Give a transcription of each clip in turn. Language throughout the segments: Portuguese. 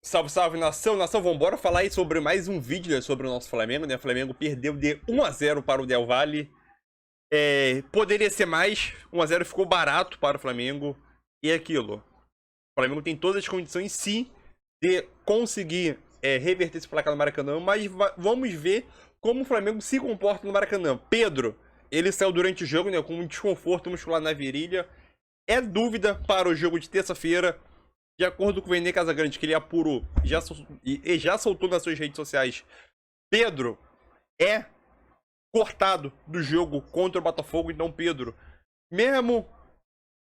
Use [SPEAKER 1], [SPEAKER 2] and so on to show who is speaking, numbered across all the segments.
[SPEAKER 1] Salve, salve, nação, nação, vambora falar aí sobre mais um vídeo, né, sobre o nosso Flamengo, né? O Flamengo perdeu de 1-0 para o Del Valle. Poderia ser mais, 1-0 ficou barato para o Flamengo. E é aquilo, o Flamengo tem todas as condições sim de conseguir reverter esse placar no Maracanã, mas vamos ver como o Flamengo se comporta no Maracanã. Pedro, ele saiu durante o jogo, né, com um desconforto muscular na virilha. É dúvida para o jogo de terça-feira. De acordo com o Vene Casagrande, que ele apurou e já soltou nas suas redes sociais, Pedro é cortado do jogo contra o Botafogo. Então, Pedro, mesmo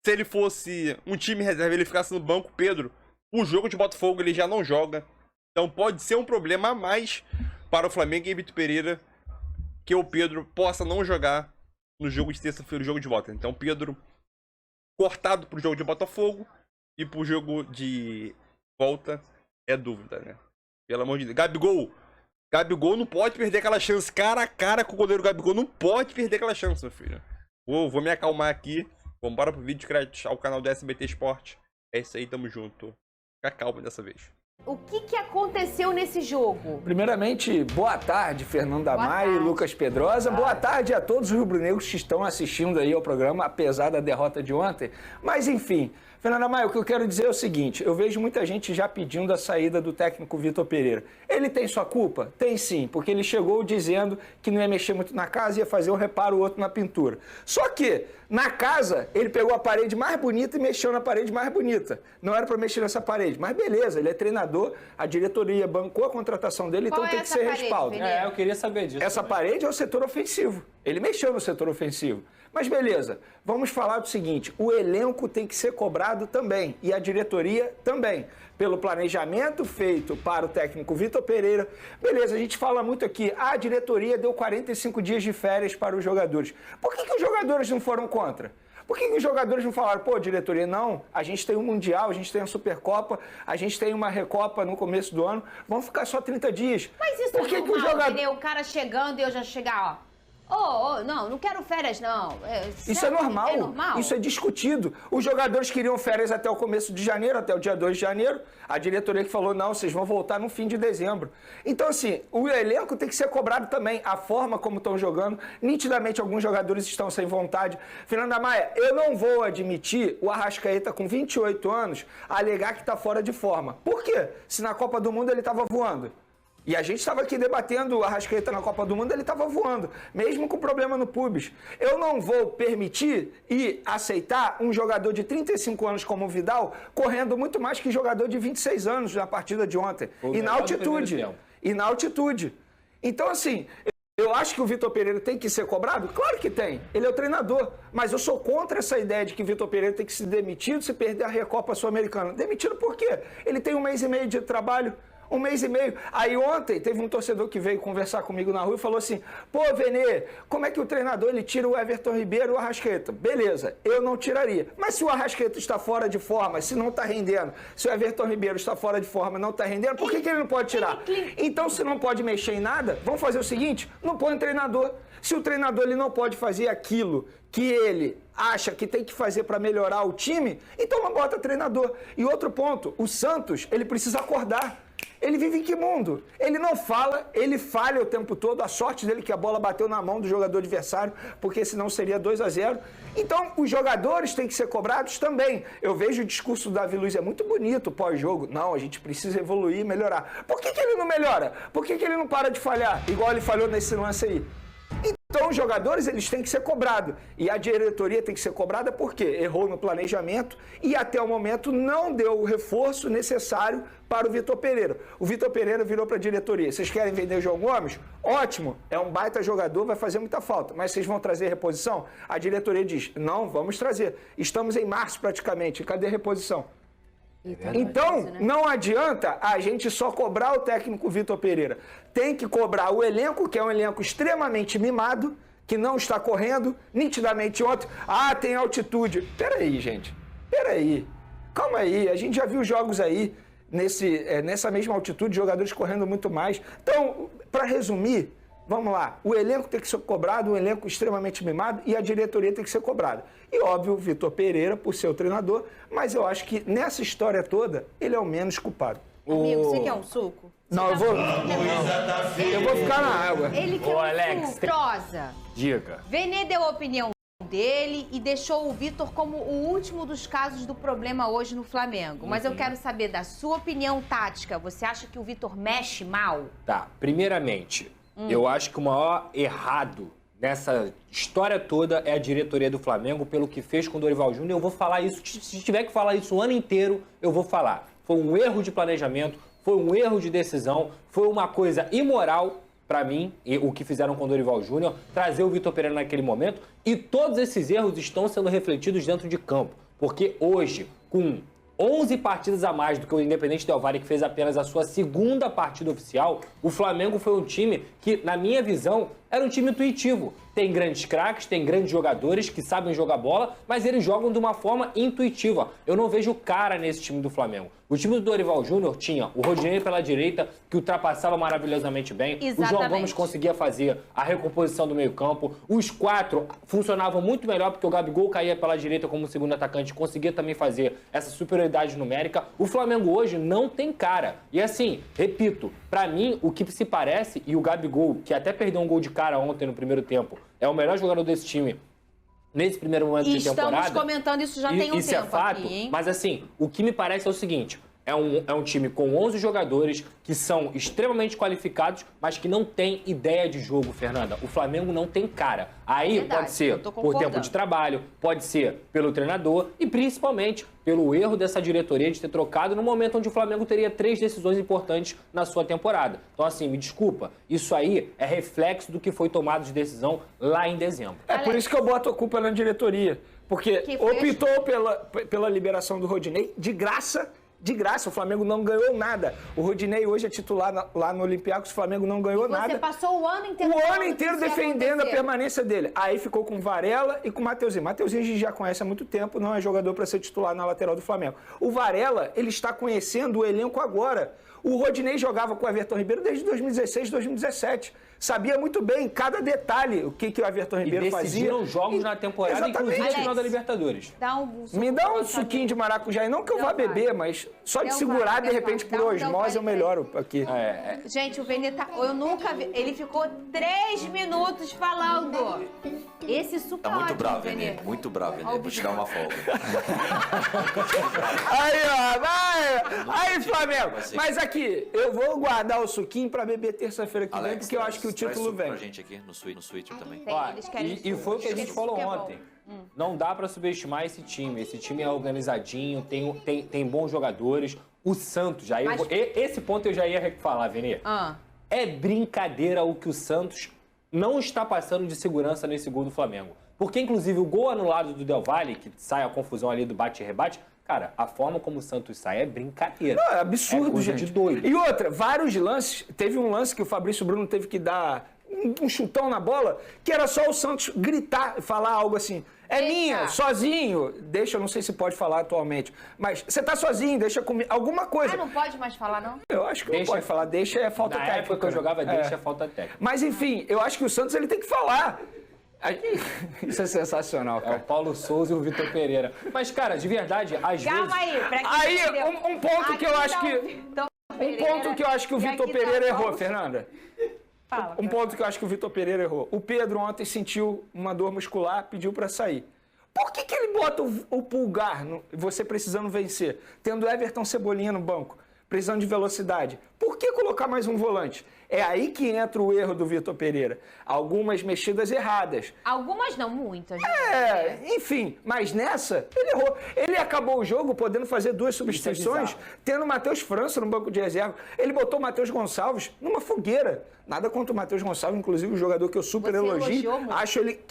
[SPEAKER 1] se ele fosse um time reserva, ele ficasse no banco, Pedro, o jogo de Botafogo ele já não joga. Então, pode ser um problema a mais para o Flamengo e Vitor Pereira que o Pedro possa não jogar no jogo de terça-feira, o jogo de volta. Então, Pedro cortado para o jogo de Botafogo. E pro jogo de volta é dúvida, né? Pelo amor de Deus. Gabigol não pode perder aquela chance. Cara a cara com o goleiro Gabigol. Não pode perder aquela chance, meu filho. Vou me acalmar aqui. Vambora pro vídeo crédito ao canal do SBT Esporte. É isso aí, tamo junto. Fica calmo dessa vez.
[SPEAKER 2] O que aconteceu nesse jogo?
[SPEAKER 3] Primeiramente, boa tarde, Fernanda Maia e Lucas Pedrosa. Boa tarde a todos os rubro-negros que estão assistindo aí ao programa, apesar da derrota de ontem. Mas, enfim, Fernanda Maia, o que eu quero dizer é o seguinte, eu vejo muita gente já pedindo a saída do técnico Vitor Pereira. Ele tem sua culpa? Tem sim, porque ele chegou dizendo que não ia mexer muito na casa, ia fazer um reparo, o outro na pintura. Só que, na casa, ele pegou a parede mais bonita e mexeu na parede mais bonita. Não era para mexer nessa parede, mas beleza, ele é treinador, a diretoria bancou a contratação dele, então tem que ser respaldo.
[SPEAKER 4] Eu queria saber disso.
[SPEAKER 3] Essa parede é o setor ofensivo. Ele mexeu no setor ofensivo. Mas beleza, vamos falar do seguinte, o elenco tem que ser cobrado também, e a diretoria também, pelo planejamento feito para o técnico Vitor Pereira. Beleza, a gente fala muito aqui, a diretoria deu 45 dias de férias para os jogadores. Por que os jogadores não foram contra? Por que os jogadores não falaram, pô, diretoria, não, a gente tem um Mundial, a gente tem a Supercopa, a gente tem uma Recopa no começo do ano, vamos ficar só 30 dias.
[SPEAKER 2] Mas isso
[SPEAKER 3] Por que
[SPEAKER 2] é
[SPEAKER 3] que
[SPEAKER 2] normal, entendeu? O cara chegando e eu já chegar, ó. Não quero férias, não.
[SPEAKER 3] Isso é normal.
[SPEAKER 2] É normal.
[SPEAKER 3] Isso é discutido. Os jogadores queriam férias até o começo de janeiro, até o dia 2 de janeiro. A diretoria que falou, não, vocês vão voltar no fim de dezembro. Então, assim, o elenco tem que ser cobrado também. A forma como estão jogando, nitidamente alguns jogadores estão sem vontade. Fernanda Maia, eu não vou admitir o Arrascaeta com 28 anos alegar que está fora de forma. Por quê? Se na Copa do Mundo ele estava voando. E a gente estava aqui debatendo o Arrascaeta na Copa do Mundo, ele estava voando, mesmo com problema no pubis. Eu não vou permitir e aceitar um jogador de 35 anos como o Vidal correndo muito mais que jogador de 26 anos na partida de ontem. E na altitude. E na altitude. Então, assim, eu acho que o Vitor Pereira tem que ser cobrado? Claro que tem. Ele é o treinador. Mas eu sou contra essa ideia de que o Vitor Pereira tem que ser demitido se perder a Recopa Sul-Americana. Demitido por quê? Ele tem 1 mês e meio de trabalho. 1 mês e meio. Aí ontem teve um torcedor que veio conversar comigo na rua e falou assim, pô, Vene, como é que o treinador ele tira o Everton Ribeiro e o Arrascaeta? Beleza, eu não tiraria. Mas se o Arrascaeta está fora de forma, se não está rendendo, se o Everton Ribeiro está fora de forma, não está rendendo, por que ele não pode tirar? Então, se não pode mexer em nada, vamos fazer o seguinte, não põe o treinador. Se o treinador ele não pode fazer aquilo que ele acha que tem que fazer para melhorar o time, então não bota treinador. E outro ponto, o Santos, ele precisa acordar. Ele vive em que mundo? Ele não fala, ele falha o tempo todo. A sorte dele é que a bola bateu na mão do jogador adversário, porque senão seria 2-0. Então, os jogadores têm que ser cobrados também. Eu vejo o discurso do Davi Luiz, é muito bonito pós-jogo. Não, a gente precisa evoluir e melhorar. Por que ele não melhora? Por que ele não para de falhar, igual ele falhou nesse lance aí? Então, os jogadores, eles têm que ser cobrados. E a diretoria tem que ser cobrada porque errou no planejamento e até o momento não deu o reforço necessário para o Vitor Pereira. O Vitor Pereira virou para a diretoria. Vocês querem vender o João Gomes? Ótimo, é um baita jogador, vai fazer muita falta. Mas vocês vão trazer reposição? A diretoria diz, não, vamos trazer. Estamos em março praticamente, cadê a reposição? Então, não adianta a gente só cobrar o técnico Vitor Pereira. Tem que cobrar o elenco, que é um elenco extremamente mimado, que não está correndo, nitidamente ontem. Ah, tem altitude. Peraí, gente. Peraí. Calma aí. A gente já viu jogos aí, nessa mesma altitude, jogadores correndo muito mais. Então, para resumir, vamos lá, o elenco tem que ser cobrado, um elenco extremamente mimado e a diretoria tem que ser cobrada. E óbvio, o Vitor Pereira, por ser o treinador, mas eu acho que nessa história toda, ele é o menos culpado.
[SPEAKER 2] Amigo, você quer um suco?
[SPEAKER 3] Não, eu vou ficar na água.
[SPEAKER 2] Ele quer
[SPEAKER 4] Ô,
[SPEAKER 2] um
[SPEAKER 4] Alex,
[SPEAKER 2] suco. Prosa.
[SPEAKER 4] Diga.
[SPEAKER 2] Vene deu a opinião dele e deixou o Vitor como o último dos casos do problema hoje no Flamengo. Mas eu quero saber da sua opinião tática. Você acha que o Vitor mexe mal?
[SPEAKER 4] Tá, primeiramente, eu acho que o maior errado nessa história toda é a diretoria do Flamengo pelo que fez com o Dorival Júnior. Eu vou falar isso, se tiver que falar isso o ano inteiro, eu vou falar. Foi um erro de planejamento, foi um erro de decisão, foi uma coisa imoral para mim, e o que fizeram com o Dorival Júnior, trazer o Vitor Pereira naquele momento, e todos esses erros estão sendo refletidos dentro de campo, porque hoje, com 11 partidas a mais do que o Independente Del Valle, que fez apenas a sua segunda partida oficial, o Flamengo foi um time que, na minha visão, era um time intuitivo. Tem grandes craques, tem grandes jogadores que sabem jogar bola, mas eles jogam de uma forma intuitiva. Eu não vejo cara nesse time do Flamengo. O time do Dorival Júnior tinha o Rodinei pela direita, que ultrapassava maravilhosamente bem.
[SPEAKER 2] Exatamente.
[SPEAKER 4] O João Gomes conseguia fazer a recomposição do meio-campo. Os quatro funcionavam muito melhor, porque o Gabigol caía pela direita como segundo atacante, conseguia também fazer essa superioridade numérica. O Flamengo hoje não tem cara. E assim, repito, pra mim, o que se parece, e o Gabigol, que até perdeu um gol de cara ontem no primeiro tempo, é o melhor jogador desse time nesse primeiro momento de temporada.
[SPEAKER 2] Estamos comentando isso já tem um
[SPEAKER 4] isso
[SPEAKER 2] tempo
[SPEAKER 4] é fato,
[SPEAKER 2] aqui, hein?
[SPEAKER 4] Mas assim, o que me parece é o seguinte, é um time com 11 jogadores que são extremamente qualificados, mas que não tem ideia de jogo, Fernanda. O Flamengo não tem cara. Aí
[SPEAKER 2] Verdade,
[SPEAKER 4] pode ser
[SPEAKER 2] eu tô
[SPEAKER 4] por
[SPEAKER 2] concordando.
[SPEAKER 4] tempo de trabalho, pode ser pelo treinador e principalmente pelo erro dessa diretoria de ter trocado no momento onde o Flamengo teria 3 decisões importantes na sua temporada. Então assim, me desculpa, isso aí é reflexo do que foi tomado de decisão lá em dezembro.
[SPEAKER 3] É por isso que eu boto a culpa na diretoria. Porque
[SPEAKER 2] Que foi
[SPEAKER 3] optou pela liberação do Rodinei de graça. De graça, o Flamengo não ganhou nada. O Rodinei hoje é titular lá no Olympiacos, o Flamengo não ganhou
[SPEAKER 2] Você
[SPEAKER 3] nada.
[SPEAKER 2] passou o ano inteiro
[SPEAKER 3] O
[SPEAKER 2] falando
[SPEAKER 3] ano
[SPEAKER 2] que
[SPEAKER 3] inteiro
[SPEAKER 2] isso ia
[SPEAKER 3] defendendo a
[SPEAKER 2] acontecer.
[SPEAKER 3] permanência dele. Aí ficou com Varela e com Mateuzinho. Mateuzinho a gente já conhece há muito tempo, não é jogador para ser titular na lateral do Flamengo. O Varela, ele está conhecendo o elenco agora. O Rodinei jogava com o Everton Ribeiro desde 2016, 2017. Sabia muito bem cada detalhe o que o Everton Ribeiro fazia.
[SPEAKER 4] decidiram jogos na temporada,
[SPEAKER 3] Exatamente.
[SPEAKER 4] inclusive a final
[SPEAKER 2] Alex,
[SPEAKER 4] da Libertadores.
[SPEAKER 2] Dá um suco
[SPEAKER 3] Me dá um
[SPEAKER 2] pra
[SPEAKER 3] suquinho de
[SPEAKER 2] mim.
[SPEAKER 3] maracujá aí, não que eu vá
[SPEAKER 2] Não vai.
[SPEAKER 3] beber, mas só de
[SPEAKER 2] Não
[SPEAKER 3] segurar,
[SPEAKER 2] vai,
[SPEAKER 3] de
[SPEAKER 2] não
[SPEAKER 3] repente,
[SPEAKER 2] vai.
[SPEAKER 3] por
[SPEAKER 2] Dá um
[SPEAKER 3] osmose, eu
[SPEAKER 2] vale
[SPEAKER 3] melhoro aqui.
[SPEAKER 2] Gente, o Vene tá... Eu nunca vi... Ele ficou 3 minutos falando. Esse suco
[SPEAKER 5] Tá
[SPEAKER 2] é
[SPEAKER 5] muito
[SPEAKER 2] ótimo,
[SPEAKER 5] bravo,
[SPEAKER 2] Vene.
[SPEAKER 5] Vene. Muito bravo, Vene. Vou te dar uma folga.
[SPEAKER 3] Aí, ó, vai! Aí, Flamengo!
[SPEAKER 5] Vai ser.
[SPEAKER 3] Mas aqui, eu vou guardar o suquinho pra beber terça-feira que vem,
[SPEAKER 5] Alex,
[SPEAKER 3] porque eu acho que o
[SPEAKER 5] traz
[SPEAKER 3] título
[SPEAKER 5] suco pra
[SPEAKER 3] vem.
[SPEAKER 5] gente aqui no Switcher também.
[SPEAKER 2] Tem,
[SPEAKER 4] Ó,
[SPEAKER 2] eles querem
[SPEAKER 4] e foi o que a gente
[SPEAKER 2] esse
[SPEAKER 4] falou
[SPEAKER 2] suco é bom.
[SPEAKER 4] ontem. Não dá pra subestimar esse time. Esse time é organizadinho, tem bons jogadores. O Santos, já
[SPEAKER 2] Mas-
[SPEAKER 4] esse ponto eu já ia falar, Vene.
[SPEAKER 2] Ah.
[SPEAKER 4] É brincadeira o que o Santos não está passando de segurança nesse gol do Flamengo. Porque, inclusive, o gol anulado do Del Valle, que sai a confusão ali do bate e rebate, cara, a forma como o Santos sai é brincadeira.
[SPEAKER 3] Não, é absurdo,
[SPEAKER 4] É coisa
[SPEAKER 3] gente.
[SPEAKER 4] de doido.
[SPEAKER 3] E outra, vários lances. Teve um lance que o Fabrício Bruno teve que dar um chutão na bola, que era só o Santos gritar, falar algo assim. É
[SPEAKER 2] Eita.
[SPEAKER 3] minha, sozinho. Deixa, eu não sei se pode falar atualmente. Mas você tá sozinho, deixa comigo. Alguma coisa.
[SPEAKER 2] Ah, não pode mais falar, não?
[SPEAKER 3] Eu acho que não
[SPEAKER 4] Deixa-
[SPEAKER 3] pode falar. Deixa é falta
[SPEAKER 4] Na
[SPEAKER 3] técnica.
[SPEAKER 4] época que eu
[SPEAKER 3] né?
[SPEAKER 4] jogava,
[SPEAKER 3] É.
[SPEAKER 4] deixa a falta técnica.
[SPEAKER 3] Mas enfim, eu acho que o Santos ele tem que falar. Isso é sensacional,
[SPEAKER 4] É o
[SPEAKER 3] cara.
[SPEAKER 4] Paulo Souza e o Vitor Pereira. Mas, cara, de verdade, às
[SPEAKER 2] Calma
[SPEAKER 4] vezes...
[SPEAKER 2] aí, pra quem
[SPEAKER 3] Aí,
[SPEAKER 2] entendeu.
[SPEAKER 3] um ponto que eu
[SPEAKER 2] Aqui
[SPEAKER 3] acho
[SPEAKER 2] tá
[SPEAKER 3] que-
[SPEAKER 2] o Vitor
[SPEAKER 3] Um
[SPEAKER 2] Pereira,
[SPEAKER 3] ponto que eu acho que o
[SPEAKER 2] e
[SPEAKER 3] Vitor
[SPEAKER 2] aqui tá
[SPEAKER 3] Pereira
[SPEAKER 2] o
[SPEAKER 3] errou,
[SPEAKER 2] Paulo-
[SPEAKER 3] Fernanda.
[SPEAKER 2] Fala,
[SPEAKER 3] Um ponto que eu acho que o Vitor Pereira errou. O Pedro ontem sentiu uma dor muscular, pediu pra sair. Por que ele bota o Pulgar, você precisando vencer, tendo Everton Cebolinha no banco, precisando de velocidade? Por que colocar mais um volante? É aí que entra o erro do Vitor Pereira. Algumas mexidas erradas.
[SPEAKER 2] Algumas não, muitas.
[SPEAKER 3] Enfim, mas nessa, ele errou. Ele acabou o jogo podendo fazer 2 substituições,
[SPEAKER 4] bizarro.
[SPEAKER 3] tendo o Matheus França no banco de reserva. Ele botou o Matheus Gonçalves numa fogueira. Nada contra o Matheus Gonçalves, inclusive um jogador que eu super
[SPEAKER 2] Você
[SPEAKER 3] elogio.
[SPEAKER 2] elogiou muito.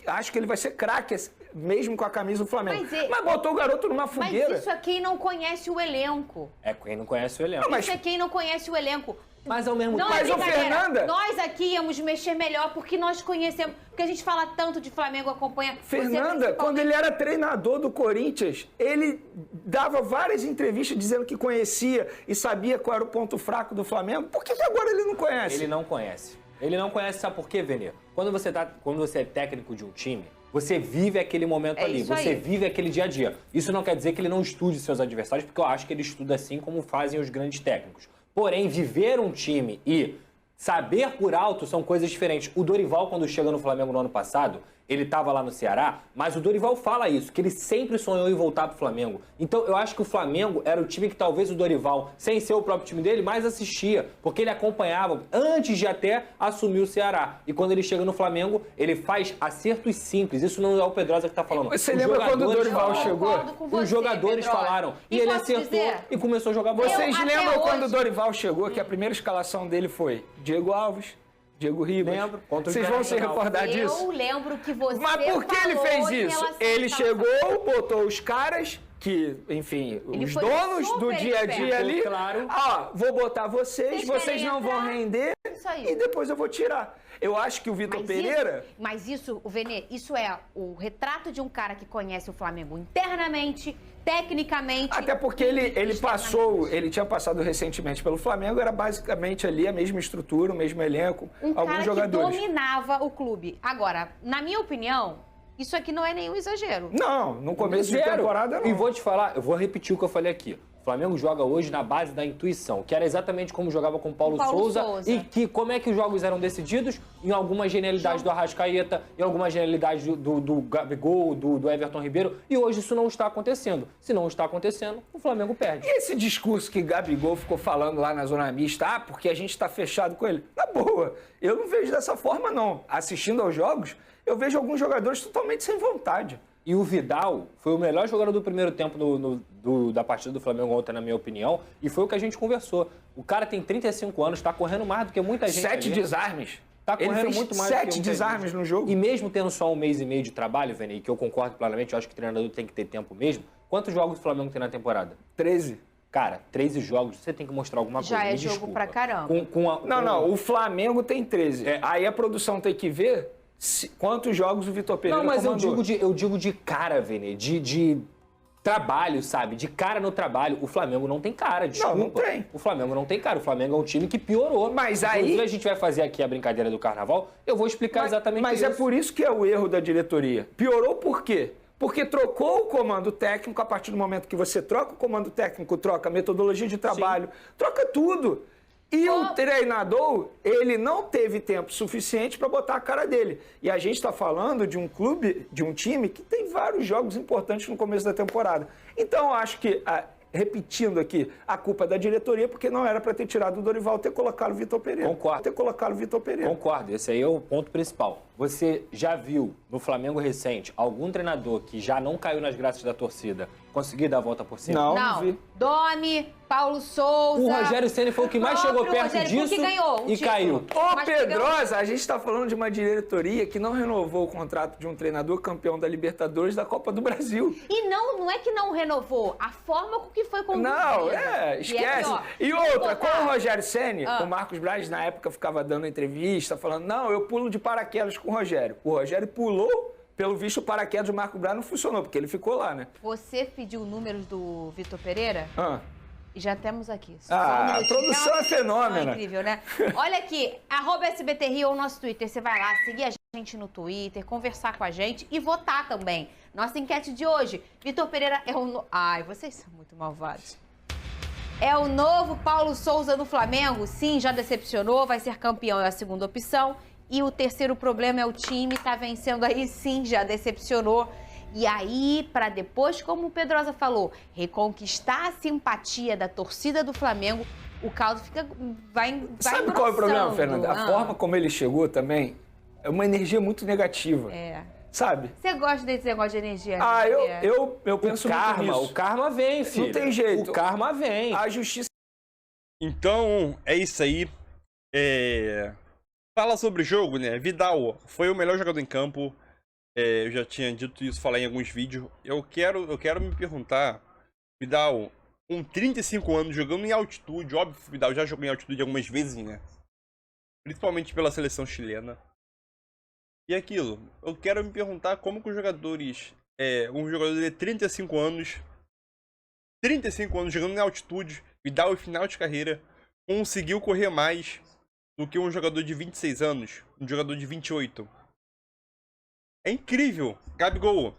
[SPEAKER 3] Acho que ele vai ser craque, mesmo com a camisa do Flamengo.
[SPEAKER 2] Mas
[SPEAKER 3] Mas botou o garoto numa
[SPEAKER 2] Mas
[SPEAKER 3] fogueira.
[SPEAKER 2] isso é quem não conhece o elenco.
[SPEAKER 4] É quem não conhece o elenco.
[SPEAKER 3] Mas-
[SPEAKER 2] Isso é quem não conhece o elenco.
[SPEAKER 4] Mas ao mesmo
[SPEAKER 2] Não
[SPEAKER 4] tempo...
[SPEAKER 2] é
[SPEAKER 3] Mas, ô,
[SPEAKER 2] brincadeira.
[SPEAKER 3] Fernanda-
[SPEAKER 2] Nós aqui íamos mexer melhor porque nós conhecemos. Porque a gente fala tanto de Flamengo, acompanha. Você
[SPEAKER 3] Fernanda,
[SPEAKER 2] principalmente.
[SPEAKER 3] quando ele era treinador do Corinthians, ele dava várias entrevistas dizendo que conhecia e sabia qual era o ponto fraco do Flamengo. Por que agora ele não conhece?
[SPEAKER 4] Ele não conhece. Ele não conhece, sabe por quê, Vene? Quando você é técnico de um time, você vive aquele momento
[SPEAKER 2] É
[SPEAKER 4] ali,
[SPEAKER 2] isso
[SPEAKER 4] você
[SPEAKER 2] aí.
[SPEAKER 4] vive aquele dia a dia. Isso não quer dizer que ele não estude seus adversários, porque eu acho que ele estuda assim como fazem os grandes técnicos. Porém, viver um time e saber por alto são coisas diferentes. O Dorival, quando chega no Flamengo no ano passado, ele estava lá no Ceará, mas o Dorival fala isso, que ele sempre sonhou em voltar pro Flamengo. Então, eu acho que o Flamengo era o time que talvez o Dorival, sem ser o próprio time dele, mais assistia, porque ele acompanhava antes de até assumir o Ceará. E quando ele chega no Flamengo, ele faz acertos simples. Isso não é o Pedrosa que tá falando.
[SPEAKER 3] Você lembra quando o Dorival chegou?
[SPEAKER 4] Os jogadores falaram. E ele acertou e começou a jogar bola.
[SPEAKER 3] Vocês lembram quando o
[SPEAKER 2] hoje...
[SPEAKER 3] Dorival chegou, que a primeira escalação dele foi Diego Alves, Diego Ribas?
[SPEAKER 4] Lembro.
[SPEAKER 3] Vocês vão se recordar disso?
[SPEAKER 2] Eu lembro que você
[SPEAKER 3] Mas por que ele fez isso? Ele chegou, botou os caras que, enfim,
[SPEAKER 2] Ele
[SPEAKER 3] os
[SPEAKER 2] foi
[SPEAKER 3] donos do
[SPEAKER 2] super
[SPEAKER 3] dia a dia
[SPEAKER 2] esperto.
[SPEAKER 3] ali.
[SPEAKER 4] Claro.
[SPEAKER 3] Ó, vou botar vocês não vão
[SPEAKER 2] entrar.
[SPEAKER 3] render
[SPEAKER 2] Isso aí.
[SPEAKER 3] e depois eu vou tirar. Eu acho que o Vitor Pereira...
[SPEAKER 2] Mas isso, o Vene, isso é o retrato de um cara que conhece o Flamengo internamente, tecnicamente.
[SPEAKER 3] Até porque ele passou, ele tinha passado recentemente pelo Flamengo, era basicamente ali a mesma estrutura, o mesmo elenco,
[SPEAKER 2] um
[SPEAKER 3] alguns
[SPEAKER 2] cara
[SPEAKER 3] jogadores.
[SPEAKER 2] que dominava o clube. Agora, na minha opinião, isso aqui não é nenhum exagero.
[SPEAKER 3] Não, no começo de temporada não.
[SPEAKER 4] E vou te falar, eu vou repetir o que eu falei aqui. O Flamengo joga hoje na base da intuição, que era exatamente como jogava com o Paulo Souza. E que como é que os jogos eram decididos? Em alguma genialidade do Arrascaeta, em alguma genialidade do Gabigol, do Everton Ribeiro. E hoje isso não está acontecendo. Se não está acontecendo, o Flamengo perde.
[SPEAKER 3] E esse discurso que Gabigol ficou falando lá na Zona Mista, porque a gente está fechado com ele? Na boa, eu não vejo dessa forma, não. Assistindo aos jogos, eu vejo alguns jogadores totalmente sem vontade.
[SPEAKER 4] E o Vidal foi o melhor jogador do primeiro tempo da partida do Flamengo ontem, na minha opinião, e foi o que a gente conversou. O cara tem 35 anos, está correndo mais do que muita gente.
[SPEAKER 3] 7 desarmes.
[SPEAKER 4] Tá
[SPEAKER 3] Ele
[SPEAKER 4] correndo
[SPEAKER 3] fez
[SPEAKER 4] muito mais do que
[SPEAKER 3] 7
[SPEAKER 4] muita
[SPEAKER 3] desarmes
[SPEAKER 4] gente.
[SPEAKER 3] no jogo.
[SPEAKER 4] E mesmo tendo só um mês e meio de trabalho, Vene, que eu concordo plenamente, eu acho que o treinador tem que ter tempo mesmo. Quantos jogos o Flamengo tem na temporada?
[SPEAKER 3] 13.
[SPEAKER 4] Cara, 13 jogos, você tem que mostrar alguma coisa.
[SPEAKER 2] Já é
[SPEAKER 4] Me
[SPEAKER 2] jogo
[SPEAKER 4] desculpa.
[SPEAKER 2] pra caramba.
[SPEAKER 3] Não, o Flamengo tem 13. Aí a produção tem que ver quantos jogos o Vitor Pereira
[SPEAKER 4] Não, mas
[SPEAKER 3] comandou.
[SPEAKER 4] eu digo de cara, Vene, de trabalho, sabe? De cara no trabalho. O Flamengo não tem cara, desculpa.
[SPEAKER 3] Não tem.
[SPEAKER 4] O Flamengo não tem cara. O Flamengo é um time que piorou.
[SPEAKER 3] Mas
[SPEAKER 4] Inclusive,
[SPEAKER 3] aí...
[SPEAKER 4] a gente vai fazer aqui a brincadeira do Carnaval. Eu vou explicar exatamente
[SPEAKER 3] Mas
[SPEAKER 4] isso.
[SPEAKER 3] é por isso que é o erro da diretoria. Piorou por quê? Porque trocou o comando técnico. A partir do momento que você troca o comando técnico, troca a metodologia de trabalho, troca tudo. E o treinador, ele não teve tempo suficiente para botar a cara dele. E a gente está falando de um clube, de um time que tem vários jogos importantes no começo da temporada. Então, eu acho que, repetindo aqui, a culpa é da diretoria, porque não era para ter tirado o Dorival, ter colocado o Vitor Pereira.
[SPEAKER 4] Concordo.
[SPEAKER 3] Ter colocado o Vitor Pereira.
[SPEAKER 4] Concordo, esse aí é o ponto principal. Você já viu no Flamengo recente algum treinador que já não caiu nas graças da torcida conseguir dar a volta por cima?
[SPEAKER 3] Não vi.
[SPEAKER 2] Domi, Paulo Souza...
[SPEAKER 4] O Rogério Ceni foi o que mais chegou perto disso
[SPEAKER 2] ganhou
[SPEAKER 4] e caiu.
[SPEAKER 3] Ô,
[SPEAKER 2] Mas
[SPEAKER 3] Pedrosa, a gente está falando de uma diretoria que não renovou o contrato de um treinador campeão da Libertadores da Copa do Brasil.
[SPEAKER 2] E não é que não renovou, a forma com que foi conduzida.
[SPEAKER 3] Não,
[SPEAKER 2] E
[SPEAKER 3] esquece.
[SPEAKER 2] ó,
[SPEAKER 3] E
[SPEAKER 2] vamos
[SPEAKER 3] outra,
[SPEAKER 2] botar-
[SPEAKER 3] com o Rogério Ceni, o Marcos Braz na época ficava dando entrevista, falando, não, eu pulo de paraquedas com o Rogério. O Rogério pulou, pelo visto o paraquedas do Marcos Braz não funcionou, porque ele ficou lá, né?
[SPEAKER 2] Você pediu números do Vitor Pereira? E já temos aqui. Só um
[SPEAKER 3] A
[SPEAKER 2] minutinho.
[SPEAKER 3] produção é fenômena.
[SPEAKER 2] É incrível, né? Olha aqui, @SBTRio é o nosso Twitter. Você vai lá, seguir a gente no Twitter, conversar com a gente e votar também. Nossa enquete de hoje. Vitor Pereira é o... Ai, vocês são muito malvados. É o novo Paulo Souza no Flamengo? Sim, já decepcionou, vai ser campeão, é a segunda opção. E o terceiro problema é o time, tá vencendo aí, sim, já decepcionou. E aí, para depois, como o Pedrosa falou, reconquistar a simpatia da torcida do Flamengo, o caldo vai
[SPEAKER 3] Sabe qual é o problema,
[SPEAKER 2] engrossando.
[SPEAKER 3] Fernanda? A forma como ele chegou também é uma energia muito negativa.
[SPEAKER 2] É.
[SPEAKER 3] Sabe?
[SPEAKER 2] Você gosta desse negócio de energia?
[SPEAKER 3] Eu penso muito nisso.
[SPEAKER 4] O karma vem, filho.
[SPEAKER 3] Não tem jeito.
[SPEAKER 4] O karma vem.
[SPEAKER 3] A justiça...
[SPEAKER 1] Então, é isso aí. Fala sobre o jogo, né? Vidal foi o melhor jogador em campo. Eu já tinha dito isso, falar em alguns vídeos. Eu quero me perguntar, Vidal, com 35 anos, jogando em altitude, óbvio que o Vidal já jogou em altitude algumas vezes, né? Principalmente pela seleção chilena. E aquilo, eu quero me perguntar como que os jogadores, um jogador de 35 anos jogando em altitude, Vidal em final de carreira, conseguiu correr mais do que um jogador de 26 anos, um jogador de 28. É incrível. Gabigol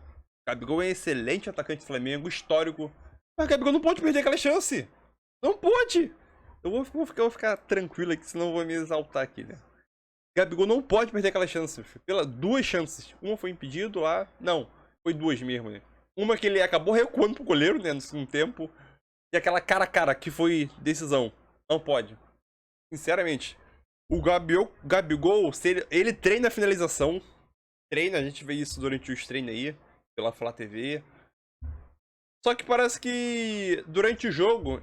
[SPEAKER 1] é excelente atacante do Flamengo, histórico. Mas Gabigol não pode perder aquela chance. Não pode. Eu vou ficar tranquilo aqui, senão eu vou me exaltar aqui, né? Gabigol não pode perder aquela chance, filho. Pela 2 chances. Uma foi impedido lá. Não, foi 2 mesmo, né? Uma que ele acabou recuando pro goleiro, né? No segundo tempo. E aquela cara a cara que foi decisão. Não pode. Sinceramente. O Gabigol, se ele treina a finalização. Treina, a gente vê isso durante os treinos aí. Pela Flá TV. Só que parece que durante o jogo.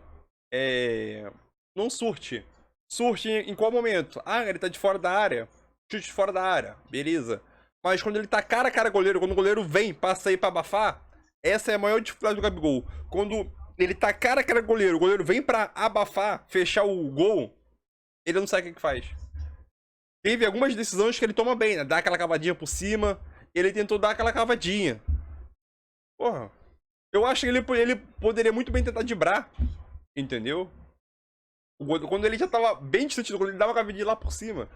[SPEAKER 1] Não surte. Surte em qual momento? Ah, ele tá de fora da área. Chute de fora da área. Beleza. Mas quando ele tá cara a cara goleiro, quando o goleiro vem, passa aí pra abafar, essa é a maior dificuldade do Gabigol. Quando ele tá cara a cara goleiro, o goleiro vem pra abafar, fechar o gol, ele não sabe o que faz. Teve algumas decisões que ele toma bem, né? Dá aquela cavadinha por cima, ele tentou dar aquela cavadinha. Porra. Eu acho que ele poderia muito bem tentar driblar, entendeu? Quando ele já tava bem distante do gol, ele dava uma cavadinha lá por cima.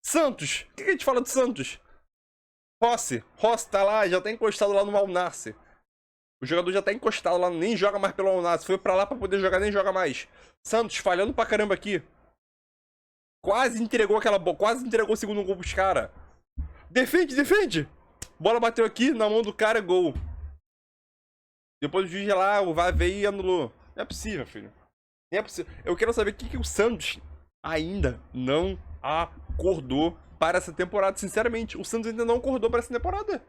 [SPEAKER 1] Santos, o que a gente fala do Santos? Rossi tá lá, já tá encostado lá no Al Nassr. O jogador já tá encostado lá, nem joga mais pelo Al Nassr. Foi pra lá pra poder jogar, nem joga mais. Santos falhando pra caramba aqui. Quase entregou aquela bola, quase entregou o segundo gol pros caras. Defende! Bola bateu aqui na mão do cara, gol. Depois o juiz lá, o VAR veio e anulou. Não é possível, filho. Não é possível. Eu quero saber o que o Santos ainda não acordou para essa temporada. Sinceramente, o Santos ainda não acordou para essa temporada.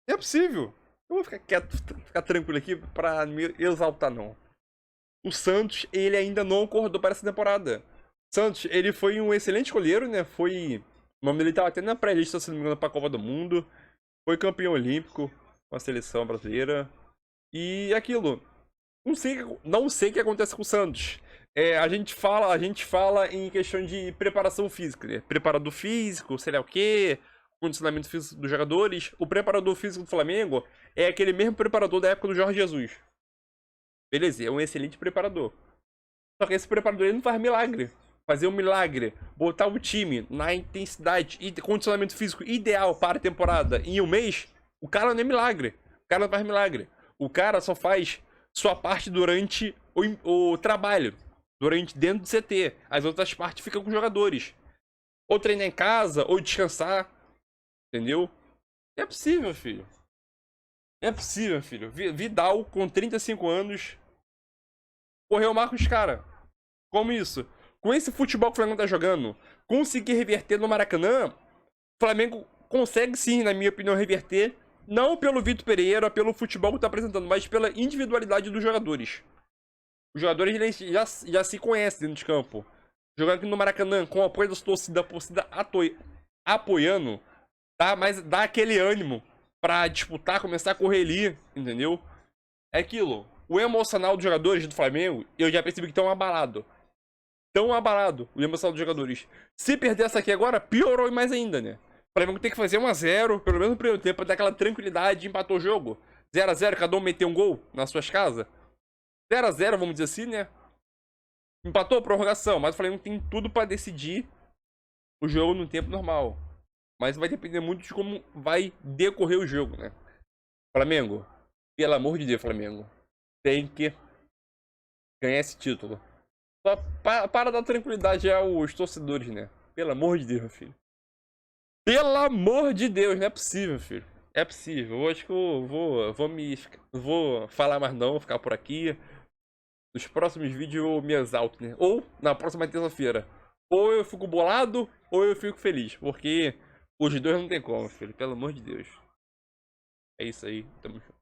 [SPEAKER 1] Não é possível. Eu vou ficar quieto, ficar tranquilo aqui para me exaltar, não. O Santos, ele ainda não acordou para essa temporada. O Santos, ele foi um excelente goleiro, né? Foi... O nome dele estava até na pré-lista, se não me engano, para a Copa do Mundo. Foi campeão olímpico com a seleção brasileira. E aquilo... Não sei o que acontece com o Santos. A gente fala em questão de preparação física, né? Preparador físico, sei lá o quê, condicionamento físico dos jogadores. O preparador físico do Flamengo é aquele mesmo preparador da época do Jorge Jesus. Beleza, é um excelente preparador. Só que esse preparador ele não faz milagre. Fazer um milagre, botar o time na intensidade e condicionamento físico ideal para a temporada em um mês, o cara não é milagre. O cara não faz milagre. O cara só faz sua parte durante o trabalho, dentro do CT. As outras partes ficam com os jogadores. Ou treinar em casa, ou descansar. Entendeu? É possível, filho. É possível, filho. Vidal, com 35 anos, correu mal com os caras. Como isso? Com esse futebol que o Flamengo tá jogando, conseguir reverter no Maracanã, o Flamengo consegue sim, na minha opinião, reverter. Não pelo Vitor Pereira, pelo futebol que tá apresentando, mas pela individualidade dos jogadores. Os jogadores já se conhecem dentro de campo. Jogando aqui no Maracanã, com o apoio da torcida, apoiando, dá aquele ânimo pra disputar, começar a correr ali, entendeu? É aquilo. O emocional dos jogadores do Flamengo, eu já percebi que estão abalados. Tão abalado o emocional dos jogadores. Se perder essa aqui agora, piorou mais ainda, né? O Flamengo tem que fazer 1x0, pelo menos no primeiro tempo, pra dar aquela tranquilidade, empatou o jogo. 0x0, cada um meteu um gol nas suas casas. 0x0, vamos dizer assim, né? Empatou a prorrogação, mas o Flamengo tem tudo pra decidir o jogo no tempo normal. Mas vai depender muito de como vai decorrer o jogo, né? Flamengo, pelo amor de Deus, Flamengo, tem que ganhar esse título. Só para dar tranquilidade aos torcedores, né? Pelo amor de Deus, meu filho. Pelo amor de Deus, não é possível, filho. É possível. Eu acho que eu vou falar mais não, vou ficar por aqui. Nos próximos vídeos eu me exalto, né? Ou na próxima terça-feira. Ou eu fico bolado, ou eu fico feliz. Porque os dois não tem como, filho. Pelo amor de Deus. É isso aí. Tamo junto.